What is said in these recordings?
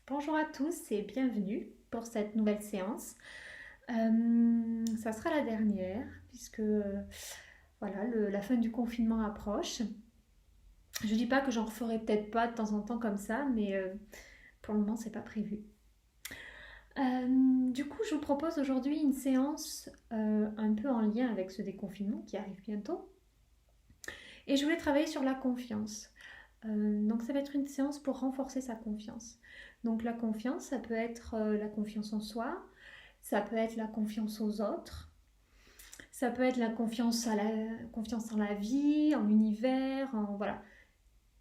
Bonjour à tous et bienvenue pour cette nouvelle séance. Ça sera la dernière puisque voilà, la fin du confinement approche. Je dis pas que j'en referai peut-être pas de temps en temps comme ça, mais pour le moment c'est pas prévu. Du coup, je vous propose aujourd'hui une séance un peu en lien avec ce déconfinement qui arrive bientôt. Et je voulais travailler sur la confiance. Donc ça va être une séance pour renforcer sa confiance. Donc la confiance, ça peut être la confiance en soi, ça peut être la confiance aux autres, ça peut être la confiance en la vie, en l'univers, voilà.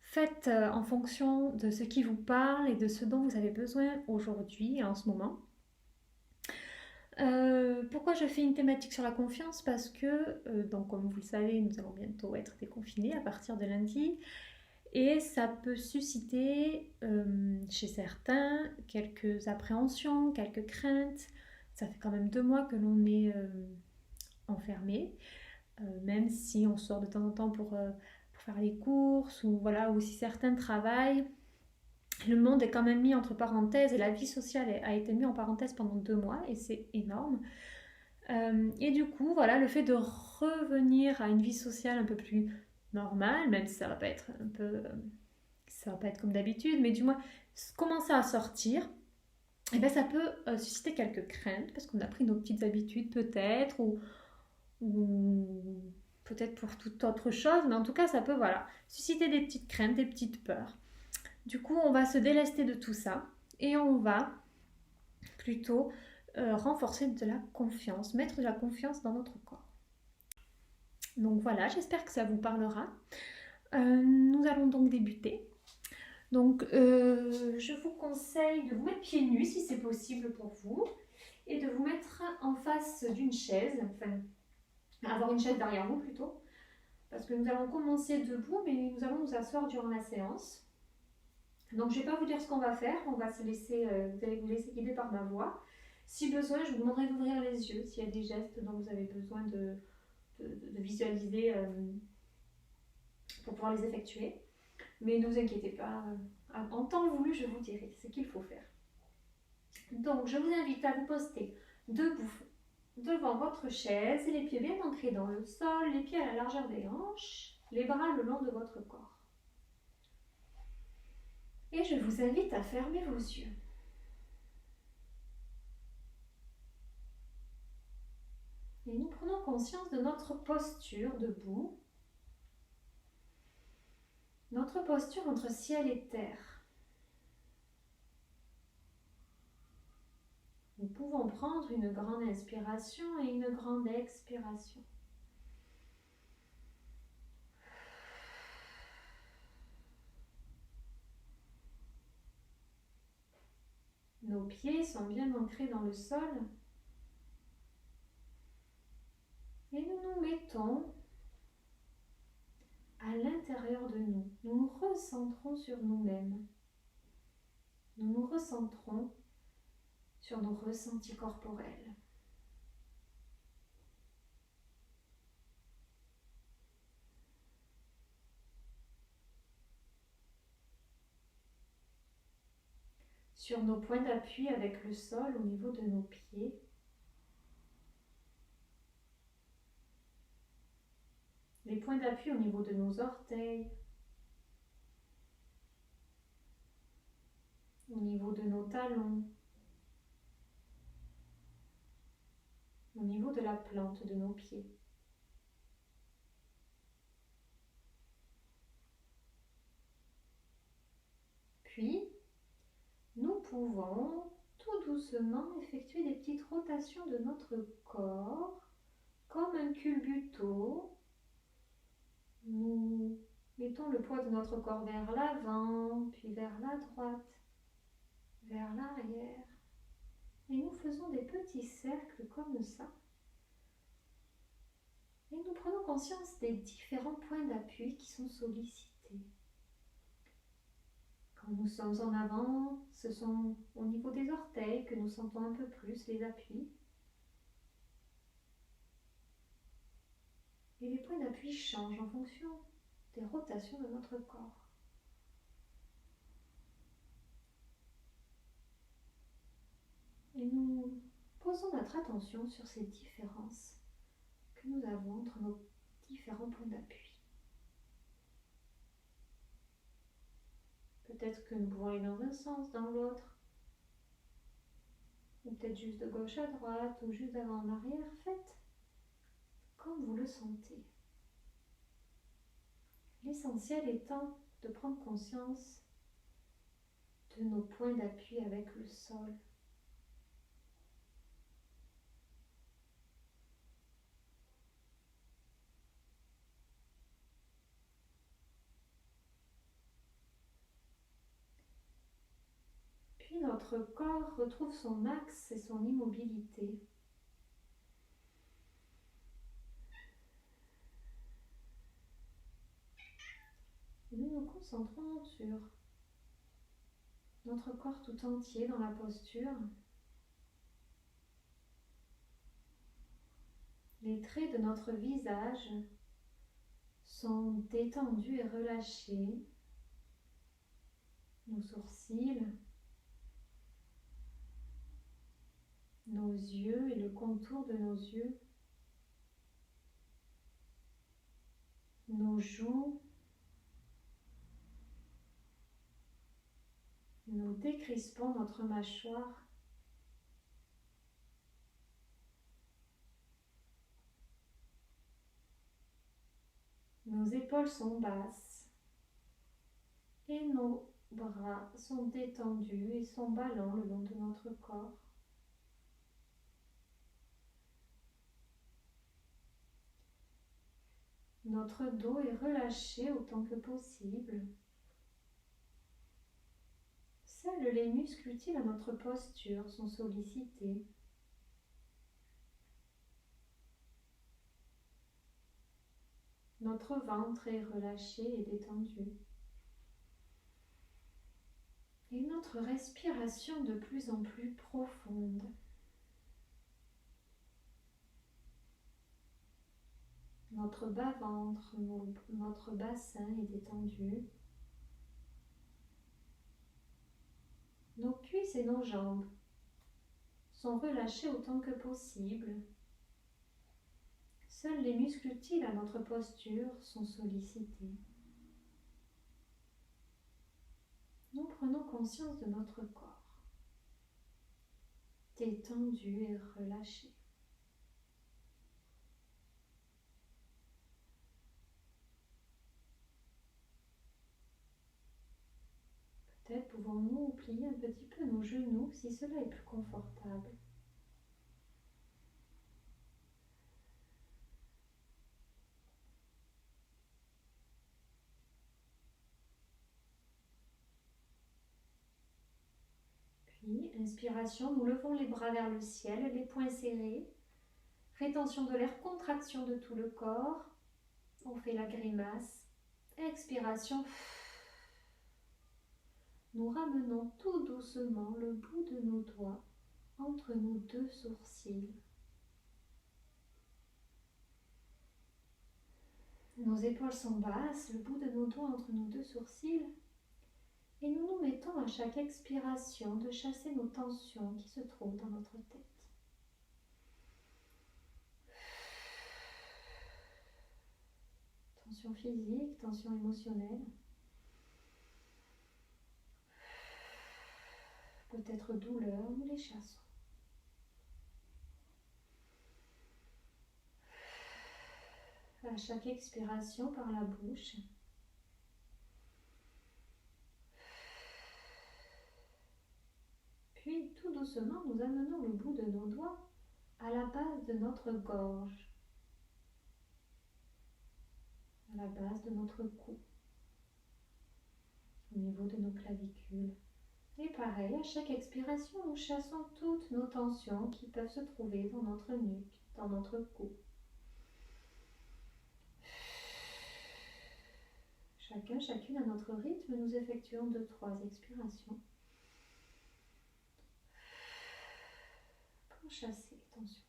Faites en fonction de ce qui vous parle et de ce dont vous avez besoin aujourd'hui et en ce moment. Pourquoi je fais une thématique sur la confiance? Parce que, donc comme vous le savez, nous allons bientôt être déconfinés à partir de lundi. Et ça peut susciter chez certains quelques appréhensions, quelques craintes. Ça fait quand même 2 mois que l'on est enfermé, même si on sort de temps en temps pour faire les courses ou voilà, ou si certains travaillent. Le monde est quand même mis entre parenthèses et la vie sociale a été mise en parenthèse pendant 2 mois et c'est énorme. Et du coup, voilà, le fait de revenir à une vie sociale un peu plus normale, même si ça va pas être un peu ça va pas être comme d'habitude, mais du moins commencer à sortir, et ben ça peut susciter quelques craintes parce qu'on a pris nos petites habitudes peut-être ou peut-être pour toute autre chose, mais en tout cas ça peut voilà susciter des petites craintes, des petites peurs. Du coup, on va se délester de tout ça et on va plutôt renforcer de la confiance, mettre de la confiance dans notre corps. Donc voilà, j'espère que ça vous parlera. Nous allons donc débuter. Donc, je vous conseille de vous mettre pieds nus si c'est possible pour vous et de vous mettre en face d'une chaise, enfin, avoir une chaise derrière vous plutôt, parce que nous allons commencer debout, mais nous allons nous asseoir durant la séance. Donc, je ne vais pas vous dire ce qu'on va faire, on va se laisser, vous allez vous laisser guider par ma voix. Si besoin, je vous demanderai d'ouvrir les yeux s'il y a des gestes dont vous avez besoin de visualiser pour pouvoir les effectuer. Mais ne vous inquiétez pas, en temps voulu, je vous dirai ce qu'il faut faire. Donc, je vous invite à vous poster debout devant votre chaise, les pieds bien ancrés dans le sol, les pieds à la largeur des hanches, les bras le long de votre corps. Et je vous invite à fermer vos yeux. Et nous prenons conscience de notre posture debout, notre posture entre ciel et terre. Nous pouvons prendre une grande inspiration et une grande expiration. Nos pieds sont bien ancrés dans le sol et nous nous mettons à l'intérieur de nous. Nous nous recentrons sur nous-mêmes. Nous nous recentrons sur nos ressentis corporels. Sur nos points d'appui avec le sol au niveau de nos pieds. Les points d'appui au niveau de nos orteils. Au niveau de nos talons. Au niveau de la plante de nos pieds. Puis, nous pouvons tout doucement effectuer des petites rotations de notre corps, comme un culbuto. Nous mettons le poids de notre corps vers l'avant, puis vers la droite, vers l'arrière. Et nous faisons des petits cercles comme ça. Et nous prenons conscience des différents points d'appui qui sont sollicités. Quand nous sommes en avant, ce sont au niveau des orteils que nous sentons un peu plus les appuis. Et les points d'appui changent en fonction des rotations de notre corps. posons notre attention sur ces différences que nous avons entre nos différents points d'appui. Peut-être que nous pouvons aller dans un sens, dans l'autre, ou peut-être juste de gauche à droite, ou juste d'avant en arrière. Faites comme vous le sentez. L'essentiel étant de prendre conscience de nos points d'appui avec le sol. Puis notre corps retrouve son axe et son immobilité. Nous nous concentrons sur notre corps tout entier dans la posture. Les traits de notre visage sont détendus et relâchés. Nos sourcils, nos yeux et le contour de nos yeux, nos joues. Nous décrispons notre mâchoire. Nos épaules sont basses et nos bras sont détendus et sont ballants le long de notre corps. Notre dos est relâché autant que possible. Seuls les muscles utiles à notre posture sont sollicités. Notre ventre est relâché et détendu. Et notre respiration de plus en plus profonde. Notre bas-ventre, notre bassin est détendu. Nos cuisses et nos jambes sont relâchés autant que possible. Seuls les muscles utiles à notre posture sont sollicités. Nous prenons conscience de notre corps, détendu et relâché. Peut-être pouvons-nous plier un petit peu nos genoux si cela est plus confortable. Puis, inspiration, nous levons les bras vers le ciel, les poings serrés. Rétention de l'air, contraction de tout le corps. On fait la grimace. Expiration. Nous ramenons tout doucement le bout de nos doigts entre nos deux sourcils. Nos épaules sont basses, le bout de nos doigts entre nos deux sourcils. Et nous nous mettons à chaque expiration de chasser nos tensions qui se trouvent dans notre tête. Tension physique, tension émotionnelle. Peut-être douleur, nous les chassons. À chaque expiration par la bouche. Puis tout doucement, nous amenons le bout de nos doigts à la base de notre gorge, à la base de notre cou, au niveau de nos clavicules. Et pareil, à chaque expiration, nous chassons toutes nos tensions qui peuvent se trouver dans notre nuque, dans notre cou. Chacun, chacune à notre rythme, nous effectuons 2-3 expirations pour chasser les tensions.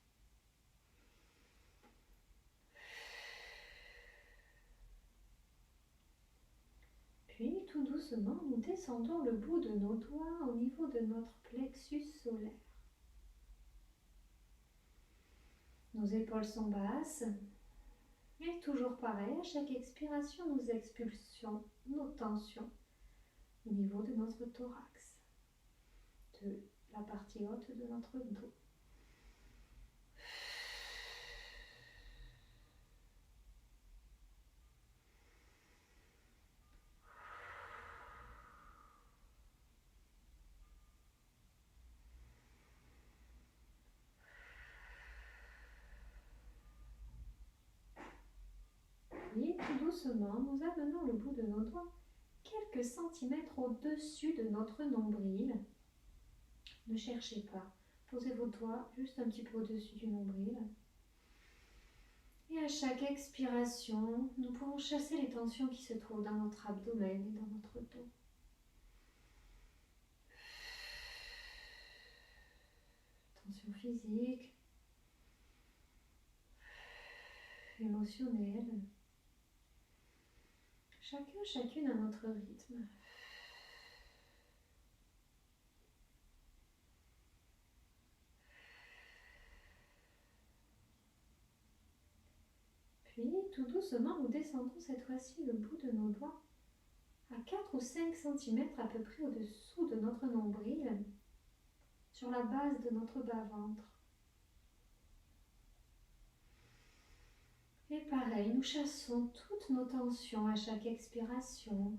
Puis, tout doucement, nous descendons le bout de nos doigts au niveau de notre plexus solaire. Nos épaules sont basses. Et toujours pareil, à chaque expiration, nous expulsions nos tensions au niveau de notre thorax, de la partie haute de notre dos. Et tout doucement, nous amenons le bout de nos doigts quelques centimètres au-dessus de notre nombril. Ne cherchez pas. Posez vos doigts juste un petit peu au-dessus du nombril. Et à chaque expiration, nous pouvons chasser les tensions qui se trouvent dans notre abdomen et dans notre dos. Tensions physiques, émotionnelles. Chacun, chacune à notre rythme. Puis, tout doucement, nous descendons cette fois-ci le bout de nos doigts à 4 ou 5 cm à peu près au-dessous de notre nombril, sur la base de notre bas-ventre. Et pareil, nous chassons toutes nos tensions à chaque expiration.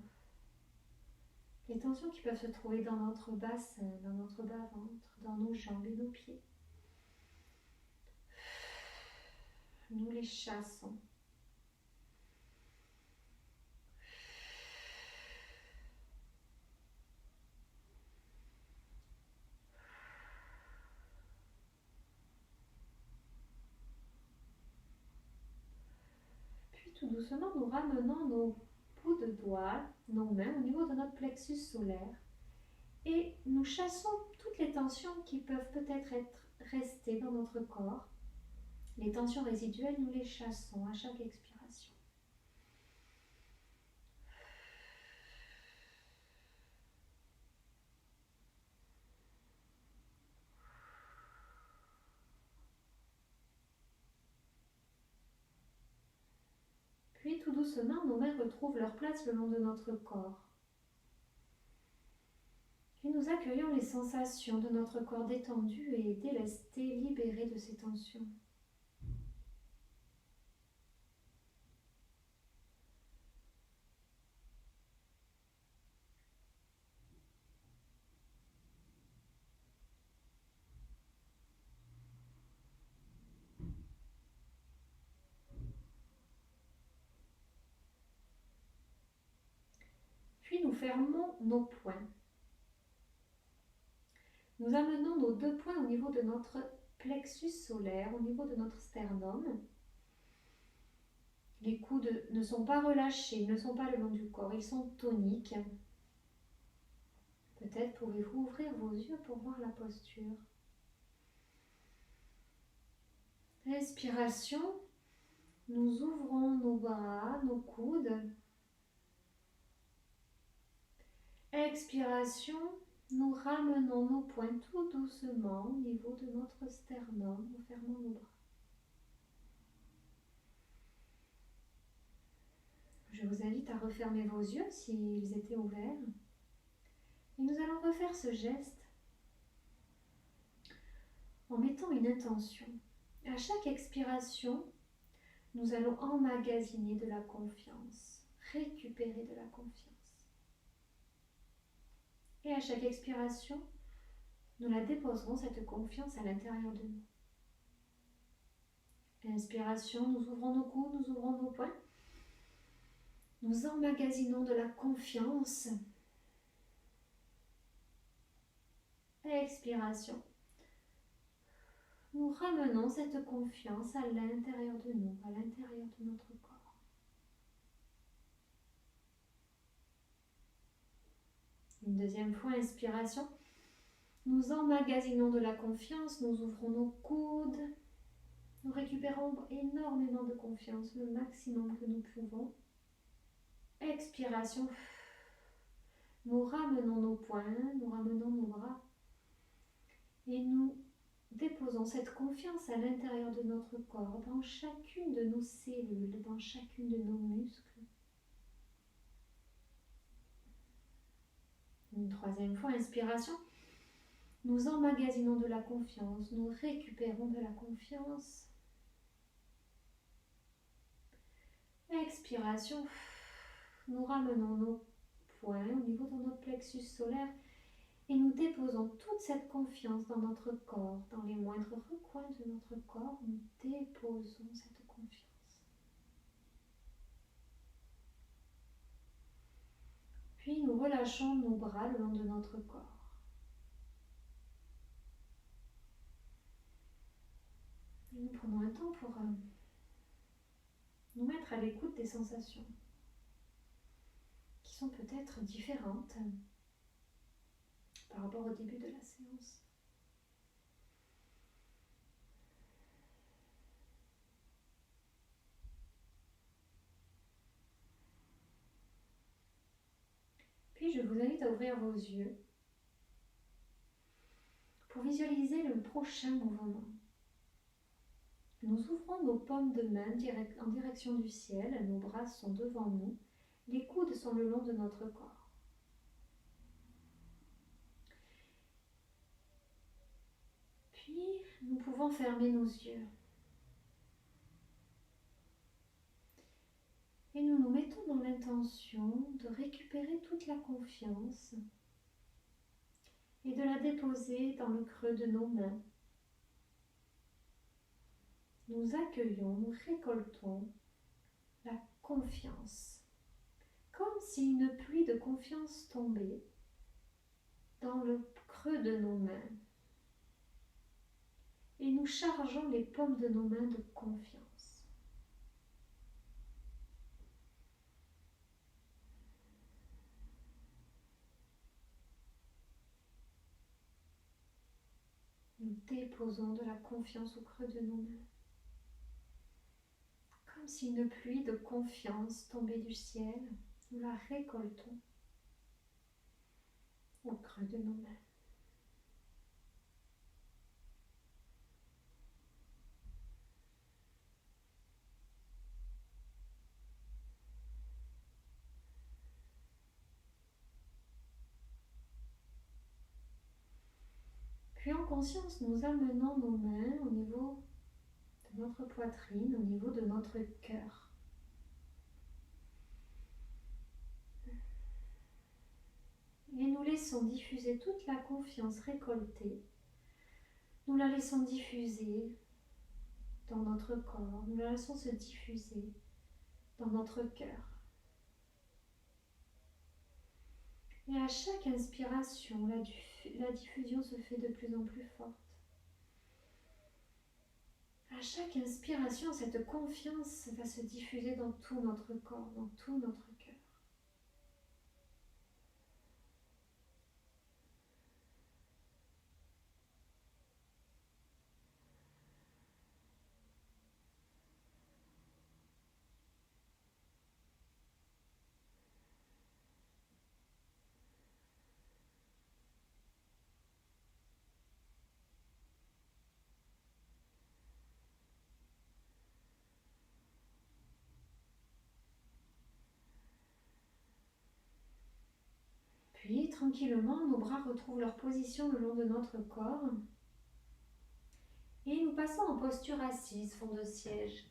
Les tensions qui peuvent se trouver dans notre bassin, dans notre bas-ventre, dans nos jambes et nos pieds. Nous les chassons. Puis tout doucement, nous ramenons nos bouts de doigts, nos mains au niveau de notre plexus solaire et nous chassons toutes les tensions qui peuvent peut-être être restées dans notre corps. Les tensions résiduelles, nous les chassons à chaque expiration. Puis tout doucement, nos mains retrouvent leur place le long de notre corps. Et nous accueillons les sensations de notre corps détendu et délesté, libéré de ces tensions. Puis nous fermons nos poings. Nous amenons nos deux poings au niveau de notre plexus solaire, au niveau de notre sternum. Les coudes ne sont pas relâchés, ils ne sont pas le long du corps, ils sont toniques. Peut-être pouvez-vous ouvrir vos yeux pour voir la posture. Respiration, nous ouvrons nos bras, nos coudes. Expiration, nous ramenons nos poings tout doucement au niveau de notre sternum en fermant nos bras. Je vous invite à refermer vos yeux s'ils étaient ouverts. Et nous allons refaire ce geste en mettant une intention. À chaque expiration, nous allons emmagasiner de la confiance, récupérer de la confiance. Et à chaque expiration, nous la déposerons, cette confiance, à l'intérieur de nous. Inspiration, nous ouvrons nos coudes, nous ouvrons nos poings. Nous emmagasinons de la confiance. Expiration. Nous ramenons cette confiance à l'intérieur de nous, à l'intérieur de notre corps. Une deuxième fois, inspiration. Nous emmagasinons de la confiance, nous ouvrons nos coudes. Nous récupérons énormément de confiance, le maximum que nous pouvons. Expiration. Nous ramenons nos poings, nous ramenons nos bras. Et nous déposons cette confiance à l'intérieur de notre corps, dans chacune de nos cellules, dans chacune de nos muscles. Une troisième fois, inspiration. Nous emmagasinons de la confiance, nous récupérons de la confiance. Expiration. Nous ramenons nos poings au niveau de notre plexus solaire et nous déposons toute cette confiance dans notre corps, dans les moindres recoins de notre corps. Nous déposons cette confiance. Puis nous relâchons nos bras le long de notre corps. Et nous prenons un temps pour nous mettre à l'écoute des sensations qui sont peut-être différentes par rapport au début de la séance. Puis je vous invite à ouvrir vos yeux pour visualiser le prochain mouvement. Nous ouvrons nos paumes de main en direction du ciel, nos bras sont devant nous, les coudes sont le long de notre corps. Puis nous pouvons fermer nos yeux. Et nous nous mettons dans l'intention de récupérer toute la confiance et de la déposer dans le creux de nos mains. Nous accueillons, nous récoltons la confiance, comme si une pluie de confiance tombait dans le creux de nos mains. Et nous chargeons les paumes de nos mains de confiance. Nous déposons de la confiance au creux de nos mains. Comme si une pluie de confiance tombait du ciel, nous la récoltons au creux de nos mains. Puis en conscience, nous amenons nos mains au niveau de notre poitrine, au niveau de notre cœur. Et nous laissons diffuser toute la confiance récoltée. Nous la laissons diffuser dans notre corps. Nous la laissons se diffuser dans notre cœur. Et à chaque inspiration, la diffusion se fait de plus en plus forte. À chaque inspiration, cette confiance va se diffuser dans tout notre corps, dans tout notre cœur. Puis, tranquillement, nos bras retrouvent leur position le long de notre corps. Et nous passons en posture assise, fond de siège.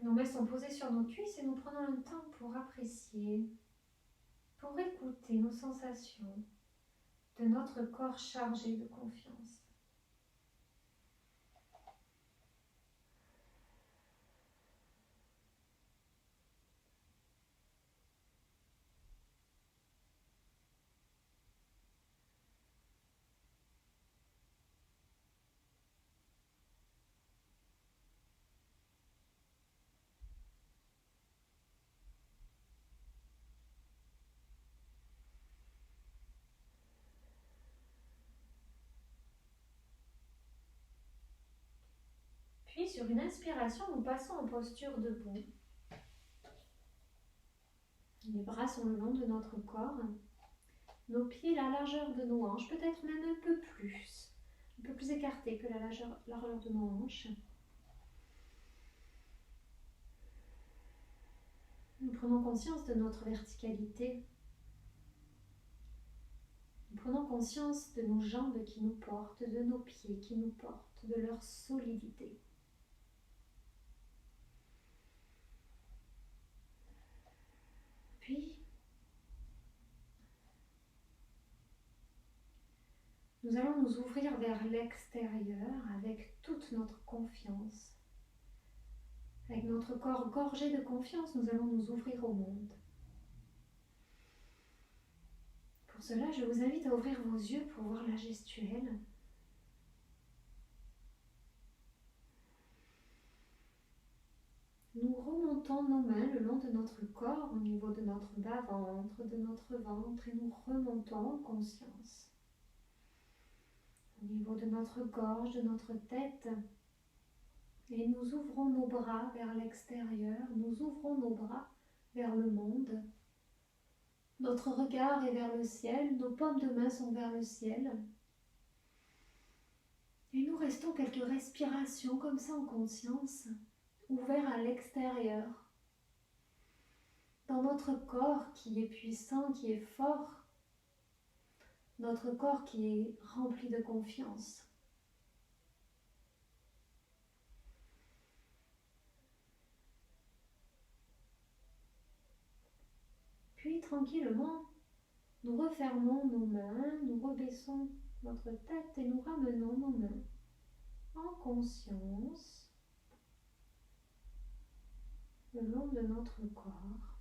Nos mains sont posées sur nos cuisses et nous prenons un temps pour apprécier, pour écouter nos sensations de notre corps chargé de confiance. Puis sur une inspiration, nous passons en posture debout. Les bras sont le long de notre corps. Nos pieds la largeur de nos hanches, peut-être même un peu plus écartés que la largeur de nos hanches. Nous prenons conscience de notre verticalité. Nous prenons conscience de nos jambes qui nous portent, de nos pieds qui nous portent, de leur solidité. Puis, nous allons nous ouvrir vers l'extérieur avec toute notre confiance. Avec notre corps gorgé de confiance, nous allons nous ouvrir au monde. Pour cela, je vous invite à ouvrir vos yeux pour voir la gestuelle. Nous remontons nos mains le long de notre corps, au niveau de notre bas-ventre, de notre ventre, et nous remontons en conscience. Au niveau de notre gorge, de notre tête, et nous ouvrons nos bras vers l'extérieur, nous ouvrons nos bras vers le monde. Notre regard est vers le ciel, nos paumes de main sont vers le ciel. Et nous restons quelques respirations comme ça en conscience, ouverts à l'extérieur. Dans notre corps qui est puissant, qui est fort, notre corps qui est rempli de confiance. Puis tranquillement, nous refermons nos mains, nous rebaissons notre tête et nous ramenons nos mains en conscience le long de notre corps.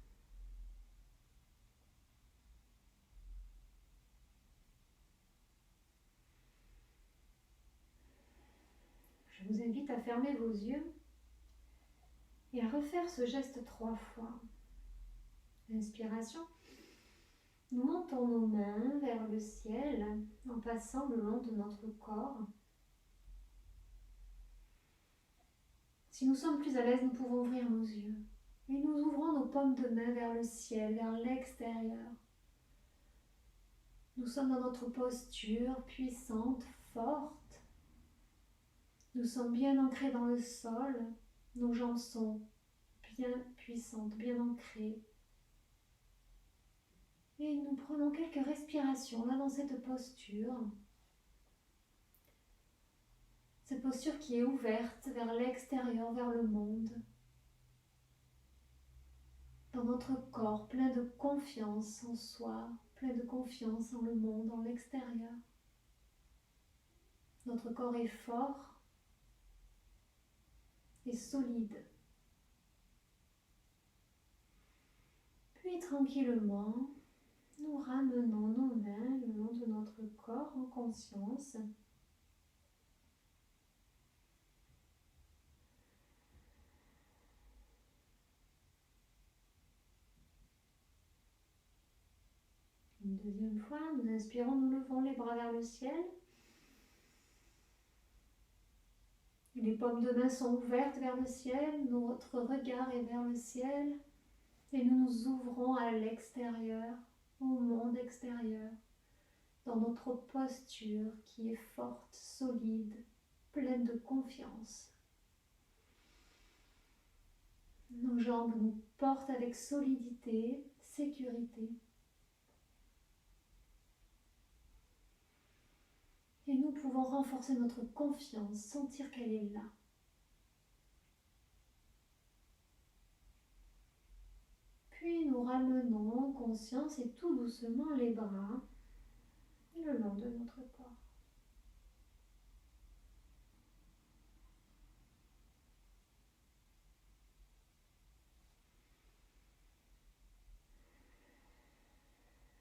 Je vous invite à fermer vos yeux et à refaire ce geste 3 fois. Inspiration. Nous montons nos mains vers le ciel en passant le long de notre corps. Si nous sommes plus à l'aise, nous pouvons ouvrir nos yeux. Et nous ouvrons nos paumes de main vers le ciel, vers l'extérieur. Nous sommes dans notre posture puissante, forte. Nous sommes bien ancrés dans le sol. Nos jambes sont bien puissantes, bien ancrées. Et nous prenons quelques respirations là dans cette posture. Cette posture qui est ouverte vers l'extérieur, vers le monde. Dans notre corps, plein de confiance en soi, plein de confiance en le monde, en l'extérieur. Notre corps est fort et solide. Puis tranquillement, nous ramenons nos mains le long de notre corps en conscience. Une deuxième fois, nous inspirons, nous levons les bras vers le ciel. Les paumes de main sont ouvertes vers le ciel, notre regard est vers le ciel et nous nous ouvrons à l'extérieur, au monde extérieur, dans notre posture qui est forte, solide, pleine de confiance. Nos jambes nous portent avec solidité, sécurité. Et nous pouvons renforcer notre confiance, sentir qu'elle est là. Puis nous ramenons en conscience et tout doucement les bras le long de notre corps.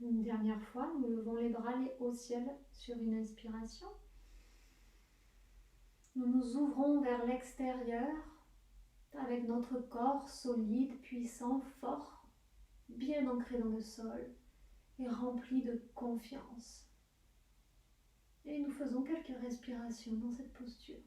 Une dernière fois, nous levons les bras au ciel sur une inspiration. Nous nous ouvrons vers l'extérieur avec notre corps solide, puissant, fort, bien ancré dans le sol et rempli de confiance. Et nous faisons quelques respirations dans cette posture.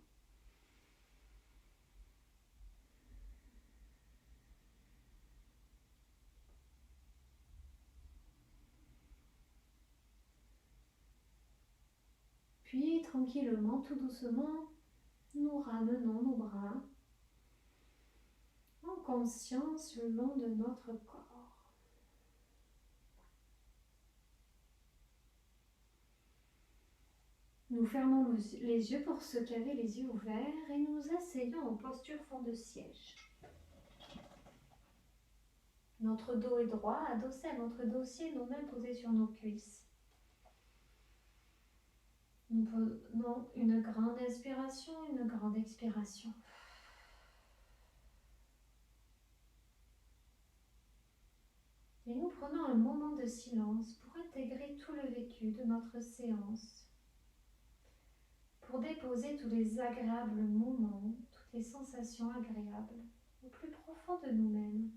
Puis tranquillement, tout doucement, nous ramenons nos bras en conscience le long de notre corps. Nous fermons les yeux pour ceux qui avaient les yeux ouverts et nous asseyons en posture fond de siège. Notre dos est droit, adossé à notre dossier, nos mains posées sur nos cuisses. Nous prenons une grande inspiration, une grande expiration. Et nous prenons un moment de silence pour intégrer tout le vécu de notre séance, pour déposer tous les agréables moments, toutes les sensations agréables au plus profond de nous-mêmes.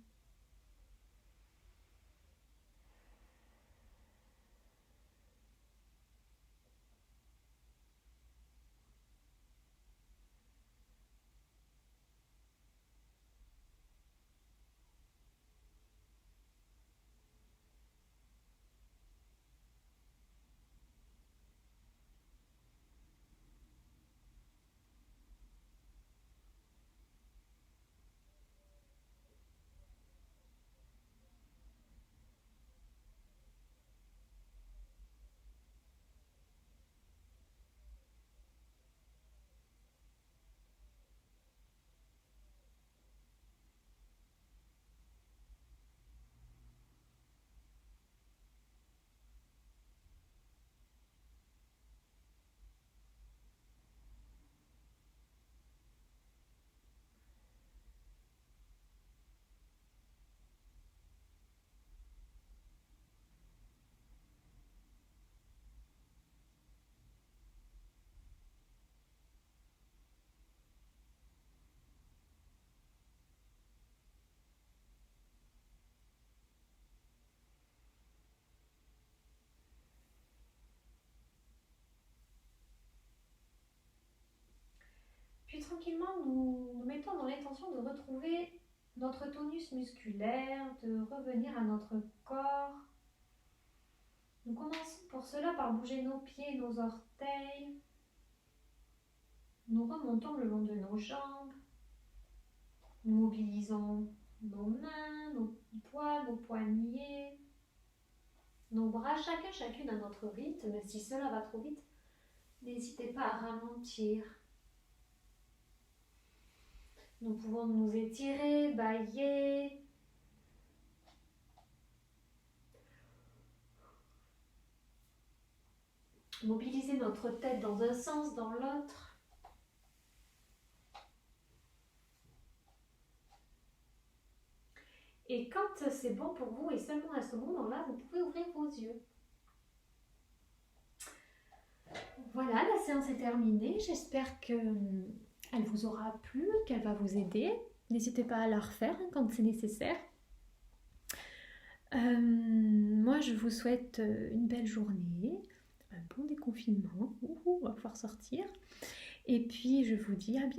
Puis tranquillement, nous mettons dans l'intention de retrouver notre tonus musculaire, de revenir à notre corps. Nous commençons pour cela par bouger nos pieds, nos orteils. Nous remontons le long de nos jambes. Nous mobilisons nos mains, nos doigts, nos poignets, nos bras, chacune à notre rythme. Si cela va trop vite, n'hésitez pas à ralentir. Nous pouvons nous étirer, bâiller. Mobiliser notre tête dans un sens, dans l'autre. Et quand c'est bon pour vous, et seulement à ce moment-là, vous pouvez ouvrir vos yeux. Voilà, la séance est terminée. J'espère qu'elle vous aura plu, qu'elle va vous aider. N'hésitez pas à la refaire quand c'est nécessaire. Moi, je vous souhaite une belle journée, un bon déconfinement. On va pouvoir sortir. Et puis, je vous dis à bientôt.